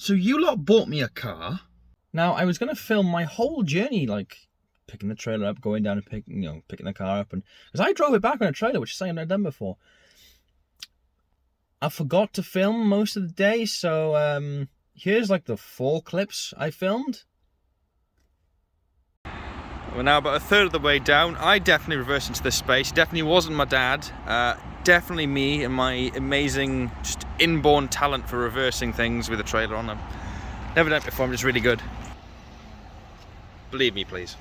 So you lot bought me a car. Now, I was going to film my whole journey, like picking the trailer up, going down and picking the car up, and because I drove it back on a trailer, which is something I've done before. I forgot to film most of the day, so here's like the 4 clips I filmed. We're now about a third of the way down. I definitely reversed into this space. Definitely wasn't my dad. Definitely me and my amazing, just inborn talent for reversing things with a trailer on them. Never done it before. I'm just really good. Believe me, please.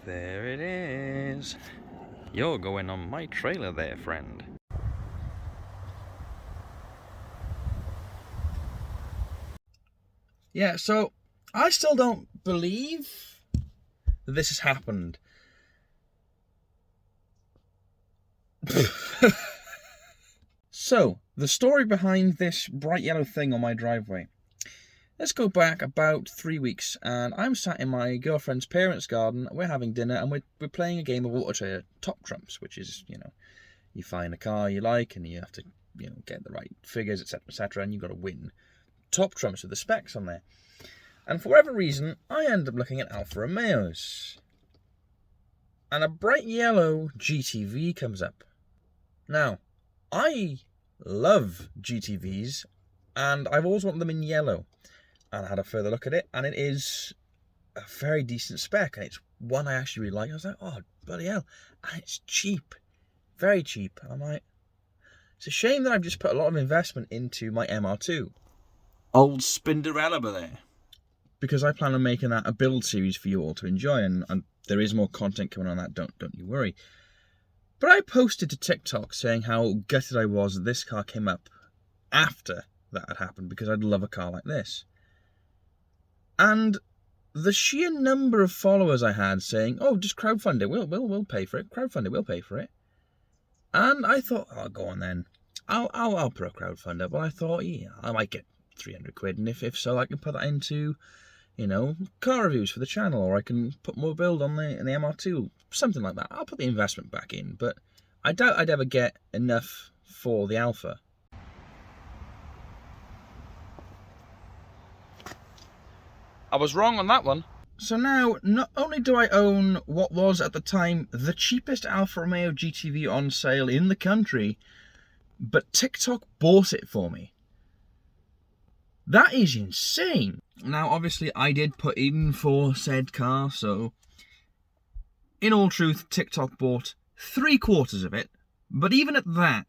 There it is. You're going on my trailer there, friend. Yeah, so I still don't believe that this has happened. So, the story behind this bright yellow thing on my driveway. Let's go back about 3 weeks, and I'm sat in my girlfriend's parents' garden. We're having dinner, and we're playing a game of Auto Trader Top Trumps, which is, you find a car you like, and you have to, get the right figures, etc., and you've got to win Top Trumps with the specs on there. And for whatever reason, I end up looking at Alfa Romeos, and a bright yellow GTV comes up. Now, I love GTVs, and I've always wanted them in yellow. And I had a further look at it, and it is a very decent spec, and it's one I actually really like. I was like, oh, bloody hell. And it's cheap. Very cheap. And I'm like, it's a shame that I've just put a lot of investment into my MR2. Old Spinderella there. Because I plan on making that a build series for you all to enjoy, and there is more content coming on that, don't you worry. But I posted to TikTok saying how gutted I was that this car came up after that had happened, because I'd love a car like this. And the sheer number of followers I had saying, oh, just crowdfund it, we'll pay for it, crowdfund it, we'll pay for it. And I thought, oh, go on then, I'll put a crowdfund up. Well, I thought, yeah, I might get 300 quid, and if so, I can put that into, car reviews for the channel, or I can put more build on the MR2, something like that. I'll put the investment back in, but I doubt I'd ever get enough for the Alfa. I was wrong on that one. So now, not only do I own what was at the time the cheapest Alfa Romeo GTV on sale in the country, but TikTok bought it for me. That is insane. Now, obviously, I did put in for said car, so in all truth, TikTok bought 3/4 of it. But even at that,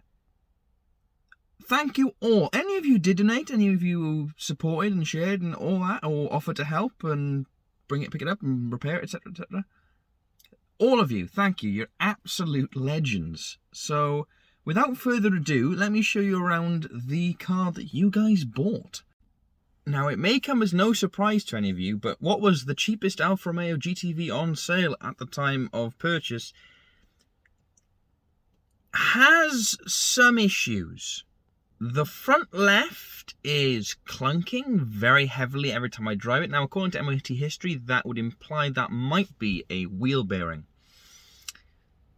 thank you all. Any of you did donate, any of you supported and shared and all that, or offered to help and pick it up and repair it, etc., etc. All of you, thank you. You're absolute legends. So, without further ado, let me show you around the car that you guys bought. Now, it may come as no surprise to any of you, but what was the cheapest Alfa Romeo GTV on sale at the time of purchase has some issues. The front left is clunking very heavily every time I drive it. Now, according to MOT history, that would imply that might be a wheel bearing.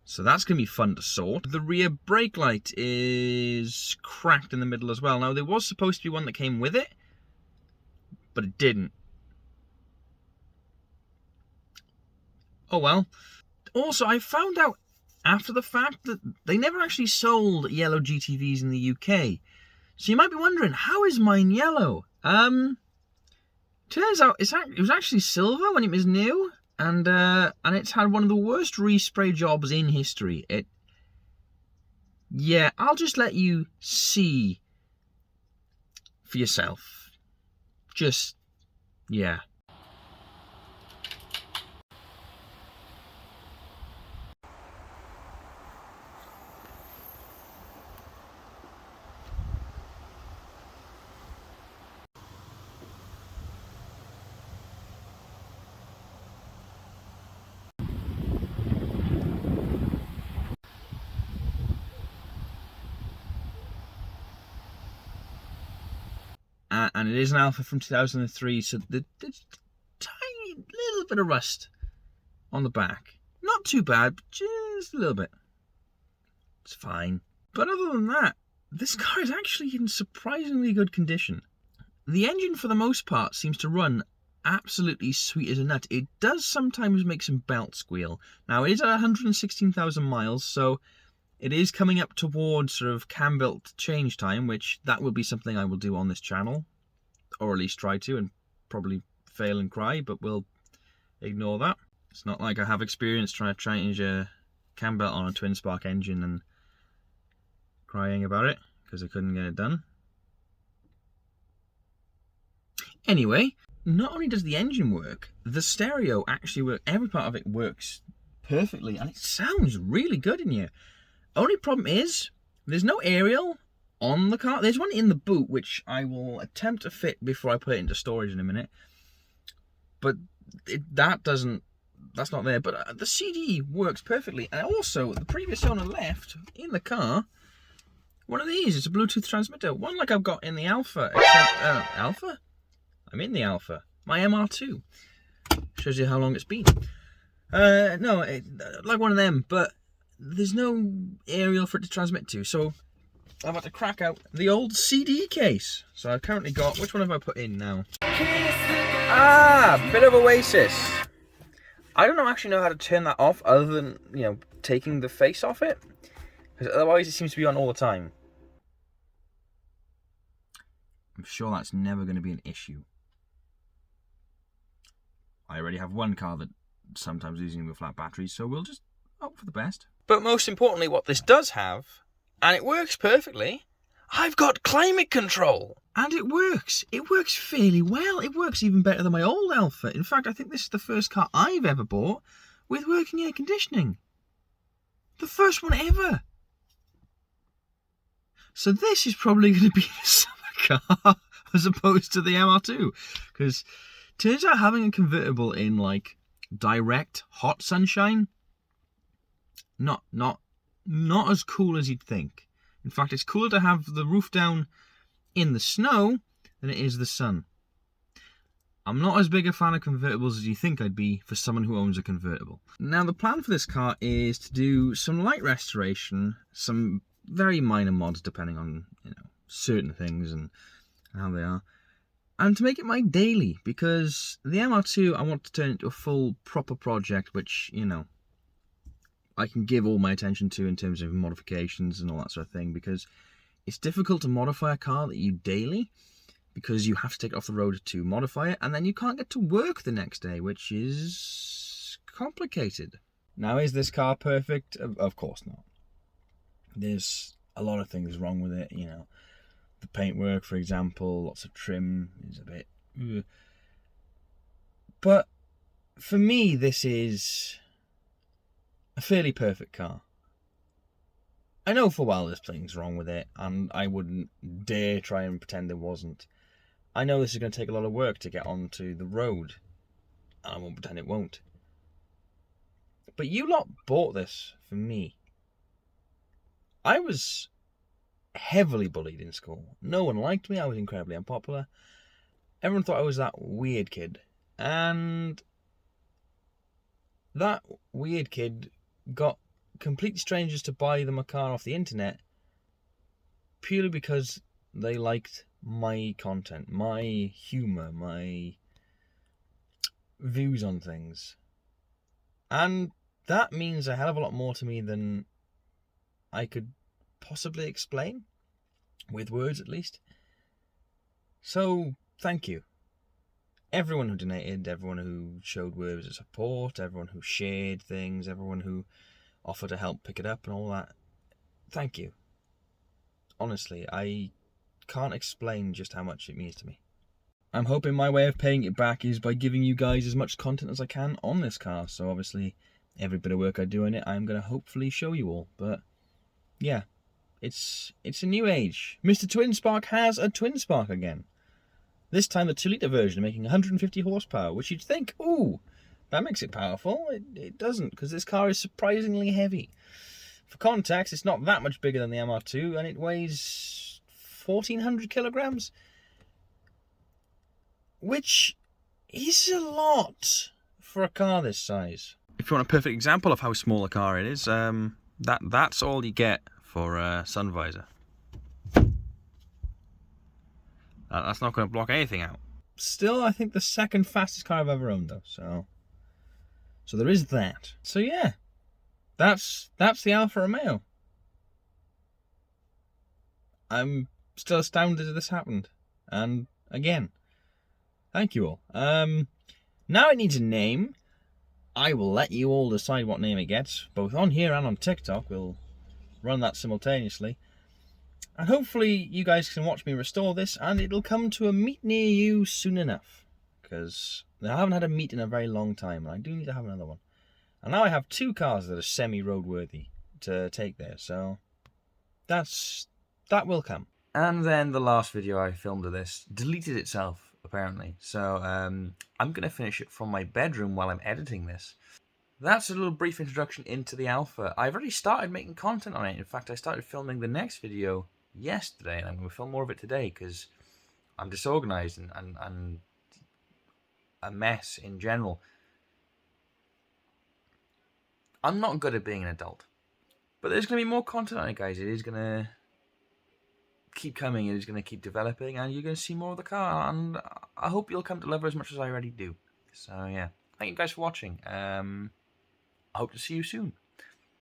So that's going to be fun to sort. The rear brake light is cracked in the middle as well. Now, there was supposed to be one that came with it, but it didn't. Oh well. Also, I found out after the fact that they never actually sold yellow GTVs in the UK. So you might be wondering, how is mine yellow? Turns out it was actually silver when it was new, and it's had one of the worst respray jobs in history. Yeah, I'll just let you see for yourself. Just, yeah. And it is an Alfa from 2003, so there's a tiny little bit of rust on the back. Not too bad, but just a little bit. It's fine. But other than that, this car is actually in surprisingly good condition. The engine, for the most part, seems to run absolutely sweet as a nut. It does sometimes make some belt squeal. Now, it is at 116,000 miles, so it is coming up towards sort of cam belt change time, which that will be something I will do on this channel, or at least try to, and probably fail and cry, but we'll ignore that. It's not like I have experience trying to change a cam belt on a twin spark engine and crying about it because I couldn't get it done. Anyway, not only does the engine work, the stereo actually works. Every part of it works perfectly, and it sounds really good in here. Only problem is, there's no aerial on the car. There's one in the boot, which I will attempt to fit before I put it into storage in a minute. But that's not there. But the CD works perfectly. And also, the previous owner left in the car one of these. It's a Bluetooth transmitter. One like I've got in the Alfa. Except, Alfa? I'm in the Alfa. My MR2. Shows you how long it's been. No, like one of them, but there's no aerial for it to transmit to. So I've had to crack out the old CD case. So I've currently got, which one have I put in now? Bit of Oasis. I don't actually know how to turn that off other than, taking the face off it. Because otherwise it seems to be on all the time. I'm sure that's never going to be an issue. I already have one car that sometimes using with flat batteries, so we'll just hope for the best. But most importantly, what this does have, and it works perfectly, I've got climate control. And it works. It works fairly well. It works even better than my old Alfa. In fact, I think this is the first car I've ever bought with working air conditioning. The first one ever. So this is probably going to be a summer car as opposed to the MR2. Because turns out having a convertible in like direct hot sunshine, not as cool as you'd think. In fact, it's cooler to have the roof down in the snow than it is the sun. I'm not as big a fan of convertibles as you think I'd be for someone who owns a convertible. Now, the plan for this car is to do some light restoration, some very minor mods depending on, certain things and how they are, and to make it my daily, because the MR2 I want to turn into a full proper project which, I can give all my attention to in terms of modifications and all that sort of thing, because it's difficult to modify a car that you daily, because you have to take it off the road to modify it, and then you can't get to work the next day, which is complicated. Now, is this car perfect? Of course not. There's a lot of things wrong with it, The paintwork, for example, lots of trim is a bit... Ugh. But for me, this is a fairly perfect car. I know for a while there's things wrong with it, and I wouldn't dare try and pretend there wasn't. I know this is going to take a lot of work to get onto the road, and I won't pretend it won't. But you lot bought this for me. I was heavily bullied in school. No one liked me. I was incredibly unpopular. Everyone thought I was that weird kid. And that weird kid got complete strangers to buy them a car off the internet purely because they liked my content, my humour, my views on things. And that means a hell of a lot more to me than I could possibly explain, with words at least. So, thank you. Everyone who donated, everyone who showed words of support, everyone who shared things, everyone who offered to help pick it up and all that. Thank you. Honestly, I can't explain just how much it means to me. I'm hoping my way of paying it back is by giving you guys as much content as I can on this car. So obviously, every bit of work I do in it, I'm going to hopefully show you all. But yeah, it's a new age. Mr. Twin Spark has a Twin Spark again. This time the 2-litre version, making 150 horsepower, which you'd think, ooh, that makes it powerful. It doesn't, because this car is surprisingly heavy. For context, it's not that much bigger than the MR2, and it weighs 1,400 kilograms, which is a lot for a car this size. If you want a perfect example of how small a car it is, that's all you get for a sun visor. That's not going to block anything out. Still, I think the second fastest car I've ever owned, though. So there is that. So yeah, that's the Alfa Romeo. I'm still astounded that this happened. And again, thank you all. Now it needs a name. I will let you all decide what name it gets, both on here and on TikTok. We'll run that simultaneously. And hopefully you guys can watch me restore this, and it'll come to a meet near you soon enough. Because I haven't had a meet in a very long time, and I do need to have another one. And now I have 2 cars that are semi-roadworthy to take there, so that will come. And then the last video I filmed of this deleted itself, apparently. So I'm going to finish it from my bedroom while I'm editing this. That's a little brief introduction into the Alfa. I've already started making content on it. In fact, I started filming the next video yesterday, and I'm going to film more of it today because I'm disorganized and a mess in general. I'm not good at being an adult. But there's going to be more content on it, guys. It is going to keep coming. It is going to keep developing, and you're going to see more of the car. And I hope you'll come to love her as much as I already do. So, yeah. Thank you guys for watching. I hope to see you soon.